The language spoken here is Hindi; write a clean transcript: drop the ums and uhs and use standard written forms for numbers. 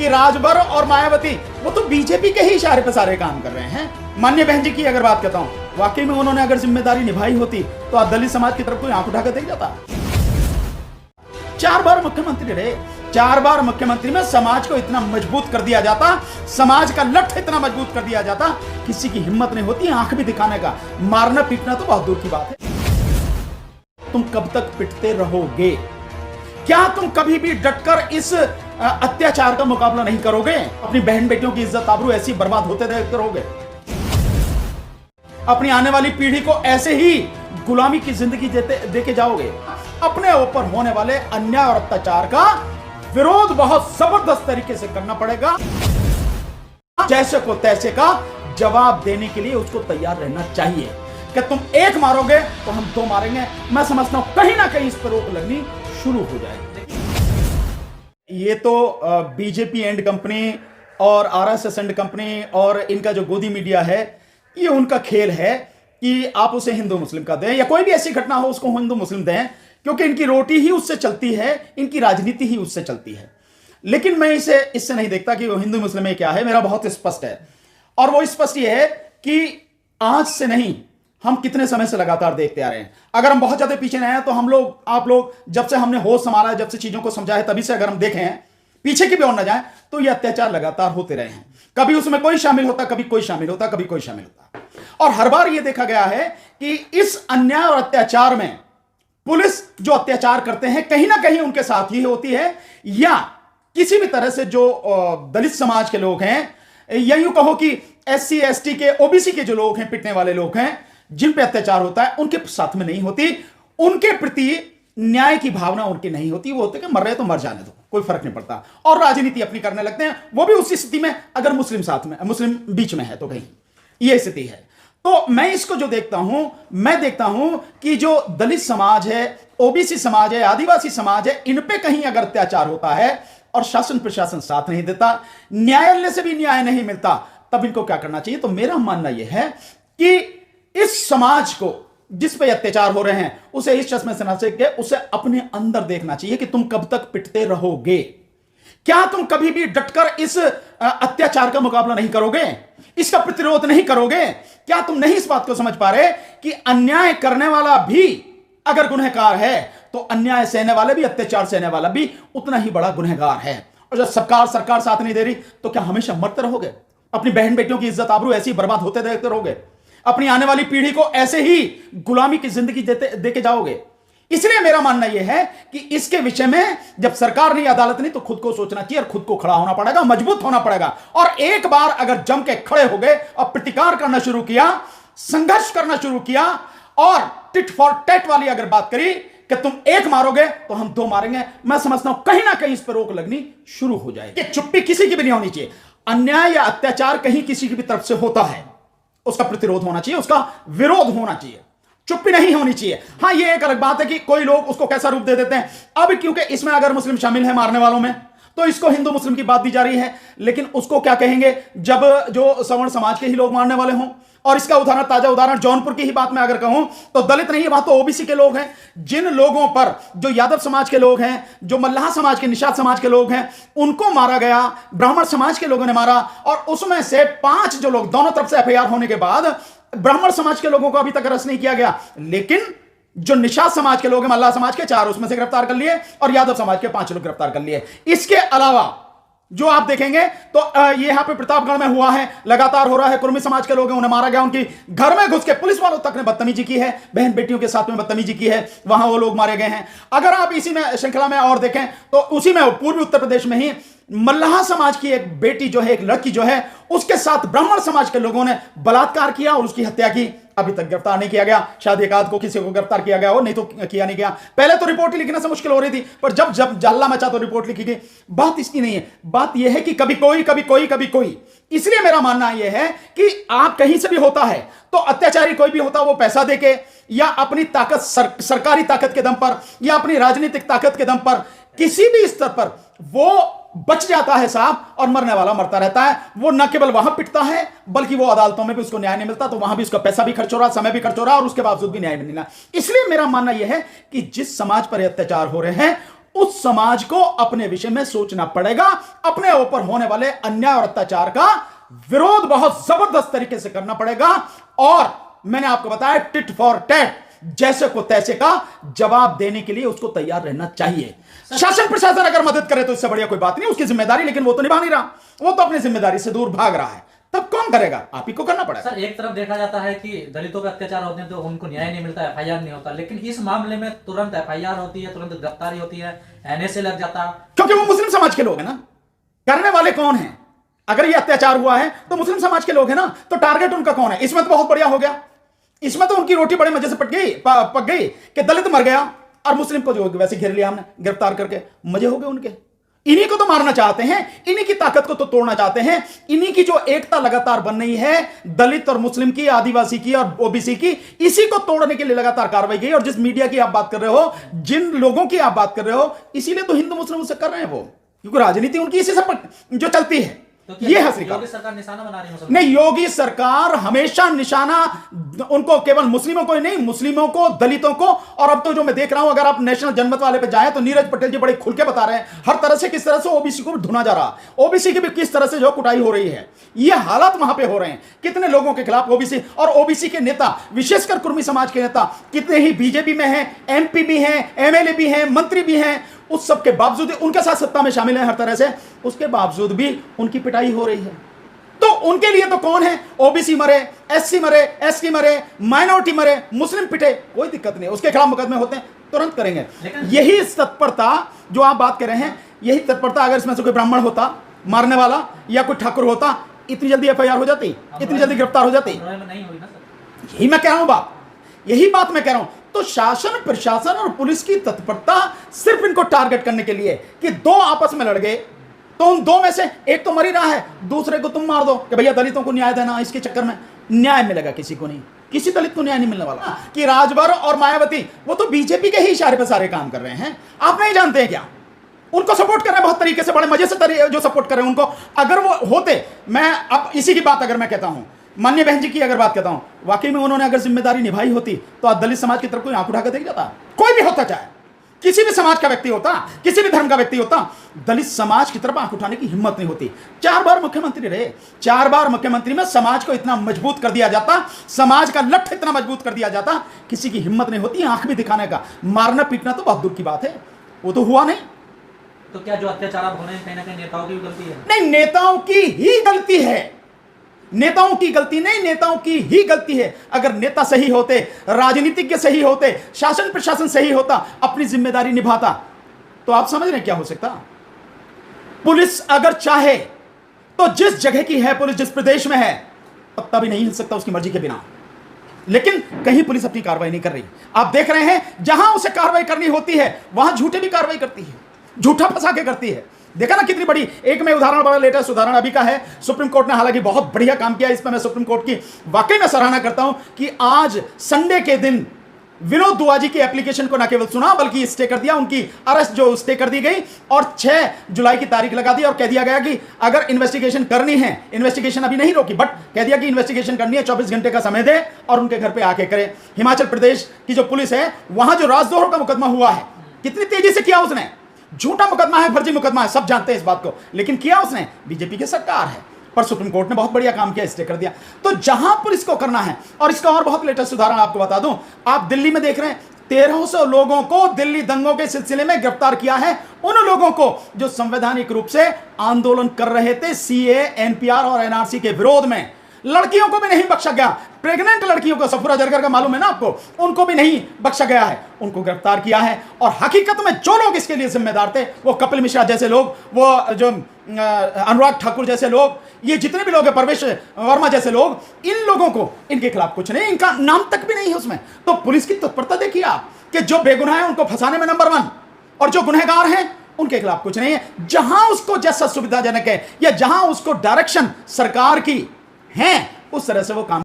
कि राजभर और मायावती वो तो बीजेपी के ही इशारे पर सारे काम कर रहे हैं। माननीय बहन जी की अगर बात करता हूं, वाकई में उन्होंने अगर जिम्मेदारी निभाई होती तो आज दलित समाज की तरफ कोई आंख उठाकर देख जाता। 4 बार मुख्यमंत्री रहे, 4 बार मुख्यमंत्री में समाज को इतना मजबूत कर दिया जाता, समाज का लठ इतना मजबूत कर दिया जाता, किसी की हिम्मत नहीं होती आंख भी दिखाने का। मारना पीटना तो बहुत दूर की बात है। तुम कब तक पिटते रहोगे? क्या तुम कभी भी डटकर इस अत्याचार का मुकाबला नहीं करोगे? अपनी बहन बेटियों की इज्जत आबरू ऐसी बर्बाद होते देखते रहोगे? अपनी आने वाली पीढ़ी को ऐसे ही गुलामी की जिंदगी देके जाओगे? अपने ऊपर होने वाले अन्याय और अत्याचार का विरोध बहुत जबरदस्त तरीके से करना पड़ेगा। जैसे को तैसे का जवाब देने के लिए उसको तैयार रहना चाहिए कि तुम एक मारोगे तो हम 2 मारेंगे। मैं समझता हूं कहीं ना कहीं इस पर रोक लगनी शुरू हो जाएगी। ये तो बीजेपी एंड कंपनी और आरएसएस एंड कंपनी और इनका जो गोदी मीडिया है, ये उनका खेल है कि आप उसे हिंदू मुस्लिम का दें या कोई भी ऐसी घटना हो उसको हिंदू मुस्लिम दें, क्योंकि इनकी रोटी ही उससे चलती है, इनकी राजनीति ही उससे चलती है। लेकिन मैं इससे नहीं देखता कि वो हिंदू मुस्लिम में क्या है। मेरा बहुत स्पष्ट है, और वो स्पष्ट ये है कि आज से नहीं, हम कितने समय से लगातार देखते आ रहे हैं। अगर हम बहुत ज्यादा पीछे नहीं हैं तो आप लोग जब से हमने होश संभाला है, जब से चीजों को समझा है, तभी से अगर हम देखें पीछे की भी ओर न जाए तो ये अत्याचार लगातार होते रहे हैं। कभी उसमें कोई शामिल होता, कभी कोई शामिल होता, कभी कोई शामिल होता, और हर बार यह देखा गया है कि इस अन्याय और अत्याचार में पुलिस जो अत्याचार करते हैं कहीं ना कहीं उनके साथ ही होती है, या किसी भी तरह से जो दलित समाज के लोग हैं, या यूं कहो कि SC ST के OBC के जो लोग हैं, पिटने वाले लोग हैं, जिन पे अत्याचार होता है, उनके साथ में नहीं होती। उनके प्रति न्याय की भावना उनकी नहीं होती। वो होते कि मर रहे तो मर जाने दो, कोई फर्क नहीं पड़ता, और राजनीति अपनी करने लगते हैं। वो भी उसी स्थिति में अगर मुस्लिम बीच में है तो कहीं ये स्थिति है। तो मैं इसको जो देखता हूं, मैं देखता हूं कि जो दलित समाज है, OBC समाज है, आदिवासी समाज है, इन पे कहीं अगर अत्याचार होता है और शासन प्रशासन साथ नहीं देता, न्यायालय से भी न्याय नहीं मिलता, तब इनको क्या करना चाहिए? तो मेरा मानना यह है कि इस समाज को जिस पे अत्याचार हो रहे हैं उसे इस चश्मे से ना देख के उसे अपने अंदर देखना चाहिए कि तुम कब तक पिटते रहोगे। क्या तुम कभी भी डटकर इस अत्याचार का मुकाबला नहीं करोगे? इसका प्रतिरोध नहीं करोगे? क्या तुम नहीं इस बात को समझ पा रहे कि अन्याय करने वाला भी अगर गुनहगार है तो अन्याय सहने वाले भी, अत्याचार सहने वाला भी उतना ही बड़ा गुनहगार है। और जब सरकार साथ नहीं दे रही तो क्या हमेशा मरते रहोगे? अपनी बहन बेटियों की इज्जत आबरू ऐसी बर्बाद होते देखते रहोगे? अपनी आने वाली पीढ़ी को ऐसे ही गुलामी की जिंदगी देके जाओगे? इसलिए मेरा मानना यह है कि इसके विषय में जब सरकार नहीं, अदालत नहीं, तो खुद को सोचना चाहिए और खुद को खड़ा होना पड़ेगा, मजबूत होना पड़ेगा। और एक बार अगर जम के खड़े हो गए और प्रतिकार करना शुरू किया, संघर्ष करना शुरू किया, और टिट फॉर टैट वाली अगर बात करी कि तुम एक मारोगे तो हम 2 मारेंगे, मैं समझता हूं कहीं ना कहीं इस पर रोक लगनी शुरू हो जाएगी। चुप्पी किसी की भी नहीं होनी चाहिए। अन्याय या अत्याचार कहीं किसी की भी तरफ से होता है, उसका प्रतिरोध होना चाहिए, उसका विरोध होना चाहिए, चुप्पी नहीं होनी चाहिए। हां, यह एक अलग बात है कि कोई लोग उसको कैसा रूप दे देते हैं। अब क्योंकि इसमें अगर मुस्लिम शामिल है मारने वालों में, तो इसको हिंदू मुस्लिम की बात दी जा रही है, लेकिन उसको क्या कहेंगे जब जो सवर्ण समाज के ही लोग मारने वाले हों? और इसका उदाहरण, ताजा उदाहरण जौनपुर की ही बात मैं अगर कहूं तो दलित नहीं है, वहां तो OBC के लोग हैं। जिन लोगों पर, जो यादव समाज के लोग हैं, जो मल्लाह समाज के, निषाद समाज के लोग हैं, उनको मारा गया, ब्राह्मण समाज के लोगों ने मारा, और उसमें से 5 जो लोग, दोनों तरफ से FIR होने के बाद ब्राह्मण समाज के लोगों को अभी तक अरेस्ट नहीं किया गया, लेकिन जो निषाद समाज के लोग हैं, मल्लाह समाज के 4 उसमें से गिरफ्तार कर लिए, और यादव समाज के 5 लोग गिरफ्तार कर लिए। इसके अलावा जो आप देखेंगे तो ये यहां पे प्रतापगढ़ में हुआ है, लगातार हो रहा है। कुर्मी समाज के लोग हैं, उन्हें मारा गया, उनकी घर में घुस के पुलिस वालों तक ने बदतमीजी की है, बहन बेटियों के साथ में बदतमीजी की है, वहां वो लोग मारे गए हैं। अगर आप इसी में श्रृंखला में और देखें तो उसी में पूर्वी उत्तर प्रदेश में ही मल्लाह समाज की एक बेटी जो है, एक लड़की जो है, उसके साथ ब्राह्मण समाज के लोगों ने बलात्कार किया और उसकी हत्या की। अभी तक गिरफ्तार नहीं किया गया। शायद एक आध को किसी को गिरफ्तार किया गया हो, नहीं तो किया नहीं गया। पहले तो रिपोर्ट लिखने से मुश्किल हो रही थी, पर जब जब जल्ला मचा तो रिपोर्ट लिखी गई। बात इसकी नहीं है, बात यह है कि कभी कोई कभी कोई कभी कोई। इसलिए मेरा मानना यह है कि आप कहीं से भी होता है तो अत्याचारी कोई भी होता, वो पैसा देके या अपनी ताकत, सरकारी ताकत के दम पर या अपनी राजनीतिक ताकत के दम पर, किसी भी स्तर पर वो बच जाता है साहब, और मरने वाला मरता रहता है। वो न केवल वहां पिटता है, बल्कि वो अदालतों में भी उसको न्याय नहीं मिलता, तो वहां भी उसका पैसा भी खर्च हो रहा, समय भी खर्च हो रहा, और उसके बावजूद भी न्याय नहीं मिला। इसलिए मेरा मानना यह है कि जिस समाज पर अत्याचार हो रहे हैं उस समाज को अपने विषय में सोचना पड़ेगा। अपने ऊपर होने वाले अन्याय और अत्याचार का विरोध बहुत जबरदस्त तरीके से करना पड़ेगा। और मैंने आपको बताया, टिट फॉर टैट, जैसे को तैसे का जवाब देने के लिए उसको तैयार रहना चाहिए। शासन प्रशासन अगर मदद करे तो इससे बढ़िया कोई बात नहीं, उसकी जिम्मेदारी, लेकिन वो तो निभा नहीं रहा, वो तो अपनी जिम्मेदारी से दूर भाग रहा है। तब कौन करेगा? आप ही को करना पड़ेगा। सर, एक तरफ देखा जाता है कि दलितों पे अत्याचार होते हैं तो उनको न्याय नहीं मिलता, एफआईआर नहीं होता, लेकिन इस मामले में तुरंत एफआईआर होती है, तुरंत गिरफ्तारी होती है, एनए लग जाता है। क्योंकि वो मुस्लिम समाज के लोग हैं ना। करने वाले कौन हैं? अगर ये अत्याचार हुआ है तो मुस्लिम समाज के लोग हैं ना, तो टारगेट उनका कौन है? इसमें तो बहुत बढ़िया हो गया, इसमें तो उनकी रोटी बड़े मजे से पक गई कि दलित मर गया और मुस्लिम को जो वैसे घेर लिया हमने गिरफ्तार करके, मजे हो गए उनके। इन्हीं को तो मारना चाहते हैं, इन्हीं की ताकत को तो तोड़ना चाहते हैं। इन्हीं की जो एकता लगातार बन रही है, दलित और मुस्लिम की, आदिवासी की और ओबीसी की, इसी को तोड़ने के लिए लगातार कार्रवाई की। और जिस मीडिया की आप बात कर रहे हो, जिन लोगों की आप बात कर रहे हो, इसीलिए तो हिंदू मुस्लिम उससे कर रहे हैं वो, क्योंकि राजनीति उनकी इसी से जो चलती है। तो ये है योगी सरकार निशाना बना रही है? नहीं, योगी सरकार हमेशा निशाना उनको, केवल मुस्लिमों को ही नहीं, मुस्लिमों को, दलितों को, और अब तो जो मैं देख रहा हूं, अगर आप नेशनल जनमत वाले पे जाएं तो नीरज पटेल जी बड़े खुल के बता रहे हैं हर तरह से किस तरह से ओबीसी को भी धुना जा रहा, ओबीसी की भी किस तरह से जो कुटाई हो रही है। ये हालात वहां पे हो रहे हैं। कितने लोगों के खिलाफ ओबीसी और ओबीसी के नेता, विशेषकर कुर्मी समाज के नेता, कितने ही बीजेपी में हैं, एमपी भी हैं, एमएलए भी हैं, मंत्री भी हैं, उस सब के बावजूद उनके साथ सत्ता में शामिल है हर तरह से, उसके बावजूद भी उनकी पिटाई हो रही है। तो उनके लिए तो कौन है? ओबीसी मरे, एससी मरे, एसटी मरे, माइनॉरिटी मरे, मुस्लिम पिटे, कोई दिक्कत नहीं, उसके खिलाफ मुकदमे होते हैं, तुरंत करेंगे। यही तत्परता जो आप बात कर रहे हैं, यही तत्परता अगर इसमें से कोई ब्राह्मण होता मारने वाला या कोई ठाकुर होता, इतनी जल्दी एफआईआर हो जाती, इतनी जल्दी गिरफ्तार हो जाती। यही मैं कह रहा हूं बात, यही बात मैं कह रहा हूं। तो शासन प्रशासन और पुलिस की तत्परता सिर्फ इनको टारगेट करने के लिए कि दो आपस में लड़ गए तो उन दो में से एक तो मर ही रहा है, दूसरे को तुम मार दो कि भैया दलितों को न्याय देना। इसके चक्कर में न्याय मिलेगा किसी को नहीं, किसी दलित को न्याय नहीं मिलने वाला। कि राजभर और मायावती वो तो बीजेपी के ही इशारे पर सारे काम कर रहे हैं, आप नहीं जानते हैं क्या? उनको सपोर्ट कर रहे हैं बहुत तरीके से, बड़े मजे से जो सपोर्ट कर रहे हैं उनको। अगर वो होते, मैं अब इसी की बात अगर मैं कहता हूं, माननीय बहन जी की अगर बात करता हूं, वाकई में उन्होंने अगर जिम्मेदारी निभाई होती तो आज दलित समाज की तरफ कोई आंख उठाकर देख जाता? कोई भी होता, चाहे किसी भी समाज का व्यक्ति होता, किसी भी धर्म का व्यक्ति होता, दलित समाज की तरफ आंख उठाने की हिम्मत नहीं होती। 4 बार मुख्यमंत्री रहे, 4 बार मुख्यमंत्री में समाज को इतना मजबूत कर दिया जाता, समाज का लठ इतना मजबूत कर दिया जाता, किसी की हिम्मत नहीं होती आंख भी दिखाने का। मारना पीटना तो बहुत दूर की बात है, वो तो हुआ नहीं। तो क्या जो अत्याचार आप हो रहे हैं कहीं ना कहीं नेताओं की भी गलती है? नहीं, नेताओं की ही गलती है, नेताओं की गलती नहीं, नेताओं की ही गलती है। अगर नेता सही होते, राजनीतिज्ञ सही होते, शासन प्रशासन सही होता, अपनी जिम्मेदारी निभाता, तो आप समझ रहे हैं क्या हो सकता? पुलिस अगर चाहे तो जिस जगह की है पुलिस, जिस प्रदेश में है, पत्ता भी नहीं हिल सकता उसकी मर्जी के बिना। लेकिन कहीं पुलिस अपनी कार्रवाई नहीं कर रही। आप देख रहे हैं जहां उसे कार्रवाई करनी होती है वहां झूठे भी कार्रवाई करती है, झूठा फंसा के करती है। देखा ना कितनी बड़ी, एक में उदाहरण, बड़ा लेटेस्ट उदाहरण अभी का है। सुप्रीम कोर्ट ने हालांकि बहुत बढ़िया काम किया, इसमें मैं सुप्रीम कोर्ट की वाकई में सराहना करता हूं कि आज संडे के दिन विनोद दुआ जी की एप्लीकेशन को न केवल सुना बल्कि स्टे कर दिया, उनकी अरेस्ट जो स्टे कर दी गई और 6 जुलाई की तारीख लगा दी और कह दिया गया कि अगर इन्वेस्टिगेशन करनी है, इन्वेस्टिगेशन अभी नहीं रोकी बट कह दिया कि इन्वेस्टिगेशन करनी है 24 घंटे का समय दे और उनके घर पे आके करें। हिमाचल प्रदेश की जो पुलिस है, वहां जो राजद्रोह का मुकदमा हुआ है, कितनी तेजी से किया उसने। झूठा मुकदमा है, फर्जी मुकदमा है, सब जानते हैं इस बात को, लेकिन किया उसने, बीजेपी की सरकार है। पर सुप्रीम कोर्ट ने बहुत बढ़िया काम किया, स्टे कर दिया। तो जहां पुलिस को करना है, और इसका और बहुत लेटेस्ट उदाहरण आपको बता दूं, आप दिल्ली में देख रहे हैं 1300 लोगों को दिल्ली दंगों के सिलसिले में गिरफ्तार किया है, उन लोगों को जो संवैधानिक रूप से आंदोलन कर रहे थे सीए, एनपीआर और एनआरसी के विरोध में। लड़कियों को भी नहीं बख्शा गया, प्रेग्नेंट लड़कियों को, सफूरा जरगर का मालूम है ना आपको, उनको भी नहीं बख्शा गया है, उनको गिरफ्तार किया है। और हकीकत में जो लोग इसके लिए जिम्मेदार थे, वो कपिल मिश्रा जैसे लोग, वो जो अनुराग ठाकुर जैसे लोग, ये जितने भी लोग हैं, परवेश वर्मा जैसे लोग, इन लोगों को, इनके खिलाफ कुछ नहीं, इनका नाम तक भी नहीं है उसमें। तो पुलिस की तत्परता देखिए आप कि जो बेगुनाह है उनको फंसाने में नंबर 1 और जो गुनहगार हैं उनके खिलाफ कुछ नहीं है। जहां उसको जैसा सुविधाजनक है या जहां उसको डायरेक्शन सरकार की है, उस तरह से वो काम